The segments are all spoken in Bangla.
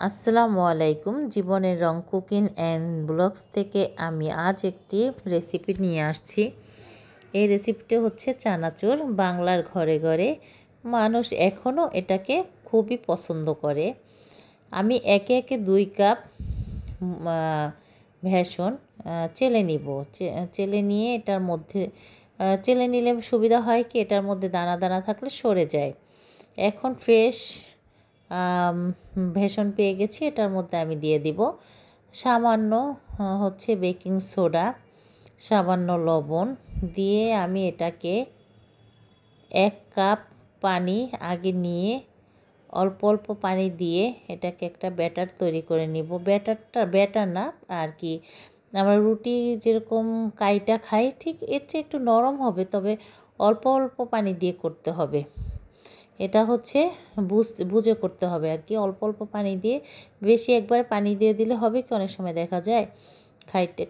আসসালামু আলাইকুম। জীবনের রং কুকিং অ্যান্ড ব্লগস থেকে আমি আজ একটি রেসিপি নিয়ে আসছি। এই রেসিপিটি হচ্ছে চানাচুর। বাংলার ঘরে ঘরে মানুষ এখনও এটাকে খুবই পছন্দ করে। আমি একে একে 2 কাপ ভেষণ চেলে নিব। চেলে নিয়ে এটার মধ্যে চেলে নিলে সুবিধা হয় কি, এটার মধ্যে দানা দানা থাকলে সরে যায়। এখন ফ্রেশ ভেষণ পেয়ে গেছি। এটার মধ্যে আমি দিয়ে দিব সামান্য হচ্ছে বেকিং সোডা, সামান্য লবণ দিয়ে আমি এটাকে 1 কাপ পানি আগে নিয়ে অল্প অল্প পানি দিয়ে এটাকে একটা ব্যাটার তৈরি করে নিব। ব্যাটার না আর কি, আমরা রুটি যেরকম কাইটা খাই ঠিক এর চেয়ে একটু নরম হবে, তবে অল্প অল্প পানি দিয়ে করতে হবে। এটা হচ্ছে বুঝে করতে হবে আর কি, অল্প অল্প পানি দিয়ে। বেশি একবারে পানি দিয়ে দিলে হবে কি, অনেক সময় দেখা যায়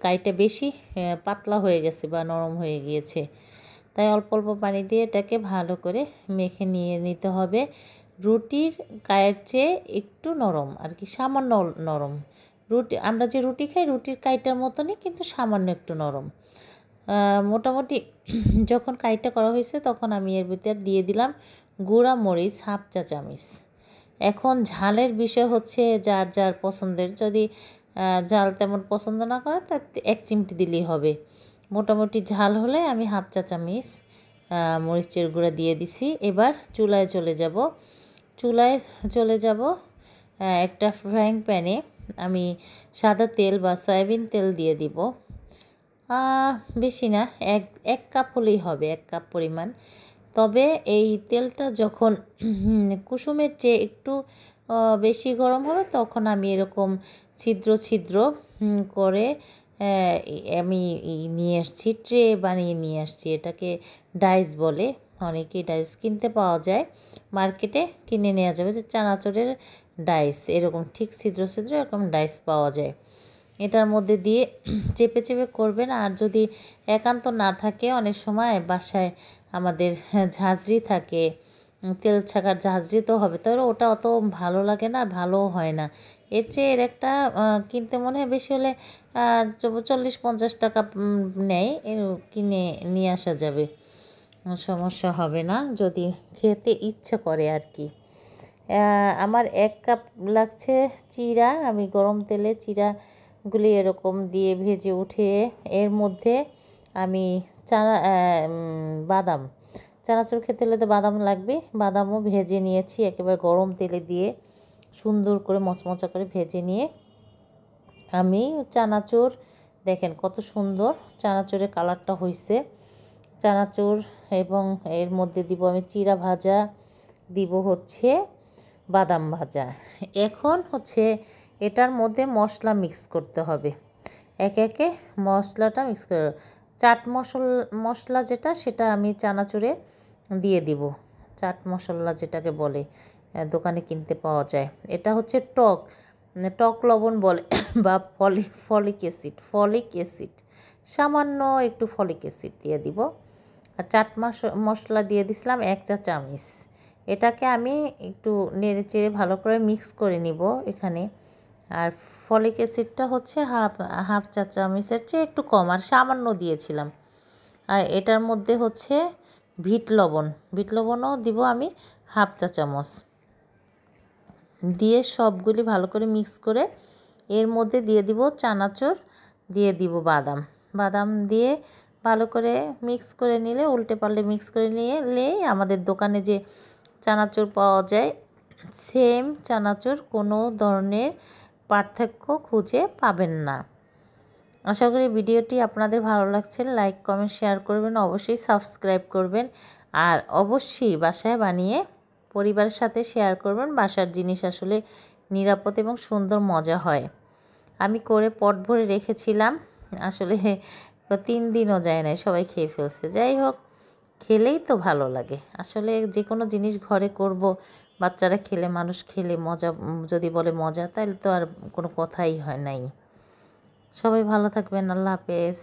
কাইটা বেশি পাতলা হয়ে গেছে বা নরম হয়ে গিয়েছে। তাই অল্প অল্প পানি দিয়ে এটাকে ভালো করে মেখে নিয়ে নিতে হবে। রুটির কায়ের চেয়ে একটু নরম আর কি, সামান্য নরম। আমরা যে রুটি খাই রুটির কাইটার মতনই, কিন্তু সামান্য একটু নরম। মোটামুটি যখন কাইটা করা হয়েছে তখন আমি এর ভিতর দিয়ে দিলাম গুঁড়া মরিচ 1/2 চা চামচ। এখন ঝালের বিষয় হচ্ছে যার যার পছন্দের, যদি ঝাল তেমন পছন্দ না করে তা 1 চিমটি দিলেই হবে। মোটামুটি ঝাল হলে আমি 1/2 চা চামচ মরিচের গুঁড়া দিয়ে দিছি। এবার চুলায় চলে যাব। একটা ফ্রাইং প্যানে আমি সাদা তেল বা সয়াবিন তেল দিয়ে দিব। বেশি না, এক কাপ হলেই হবে, 1 কাপ পরিমাণ। তবে এই তেলটা যখন কুসুমের চেয়ে একটু বেশি গরম হবে তখন আমি এরকম ছিদ্র ছিদ্র করে আমি নিয়ে আসছি, ট্রে বানিয়ে নিয়ে আসছি। এটাকে ডাইস বলে, অনেকেই ডাইস কিনতে পাওয়া যায় মার্কেটে, কিনে নেওয়া যাবে যে চানাচুরের ডাইস, এরকম ঠিক ছিদ্র ছিদ্র এরকম ডাইস পাওয়া যায়। এটার মধ্যে দিয়ে চেপে চেপে করবেন। আর যদি একান্ত না থাকে, অনেক সময় বাসায় আমাদের ঝাঁঝরি থাকে, তেল ছাকার ঝাঁঝরি তো হবে, তবে ওটা অত ভালো লাগে না, ভালোও হয় না। এর চেয়ে এর একটা কিনতে মনে হয় বেশি হলে 40-50 টাকা নেয়, কিনে নিয়ে আসা যাবে, সমস্যা হবে না যদি খেতে ইচ্ছে করে আর কি। আমার 1 কাপ লাগছে চিড়া। আমি গরম তেলে চিড়াগুলি এরকম দিয়ে ভেজে উঠে এর মধ্যে আমি বাদাম, চানাচুর খেতে হলে তো বাদাম লাগবে, বাদামও ভেজে নিয়েছি একেবারে গরম তেলে দিয়ে সুন্দর করে মচমচা করে ভেজে নিয়ে আমি চানাচুর, দেখেন কত সুন্দর চানাচুরের কালারটা হয়েছে। চানাচুর এবং এর মধ্যে দিব আমি চিড়া ভাজা, দিব হচ্ছে বাদাম ভাজা। এখন হচ্ছে এটার মধ্যে মশলা মিক্স করতে হবে, একে একে মশলাটা মিক্স করে। চাট মশলা যেটা, সেটা আমি চানাচুরে দিয়ে দিব। চাট মশলা যেটাকে বলে, দোকানে কিনতে পাওয়া যায়। এটা হচ্ছে টক লবণ বলে বা ফলিক অ্যাসিড, সামান্য একটু ফলিক অ্যাসিড দিয়ে দিব। আর চাট মশলা দিয়ে দিছিলাম 1 চা চামচ। এটাকে আমি একটু নেড়ে চেড়ে ভালো করে মিক্স করে নিব এখানে। আর ফলিক অ্যাসিডটা হচ্ছে হাফ চা চামচের চেয়ে একটু কম, আর সামান্য দিয়েছিলাম। আর এটার মধ্যে হচ্ছে বিট লবণও দিব আমি 1/2 চা চামচ দিয়ে সবগুলি ভালো করে মিক্স করে এর মধ্যে দিয়ে দিব চানাচুর, দিয়ে দিব বাদাম দিয়ে ভালো করে মিক্স করে নিলে, উল্টে পাল্টে মিক্স করে নিলেই আমাদের দোকানে যে চানাচুর পাওয়া যায় সেম চানাচুর, কোনো ধরনের পার্থক্য খুঁজে পাবেন না। আশা করি ভিডিওটি আপনাদের ভালো লাগছে। লাইক কমেন্ট শেয়ার করবেন, অবশ্যই সাবস্ক্রাইব করবেন, আর অবশ্যই বাসায় বানিয়ে পরিবারের সাথে শেয়ার করবেন। বাসার জিনিস আসলে নিরাপদ এবং সুন্দর মজা হয়। আমি করে পট ভরে রেখেছিলাম, আসলে 3 দিনও যায় না, সবাই খেয়ে ফেলছে। যাই হোক, খেলেই তো ভালো লাগে আসলে, যে কোনো জিনিস ঘরে করব, বাচ্চারা খেলে, মানুষ খেলে মজা যদি বলে মজা, তাহলে তো আর কোনো কথাই হয় নাই। সবাই ভালো থাকবেন, আল্লাহ হাফেজ।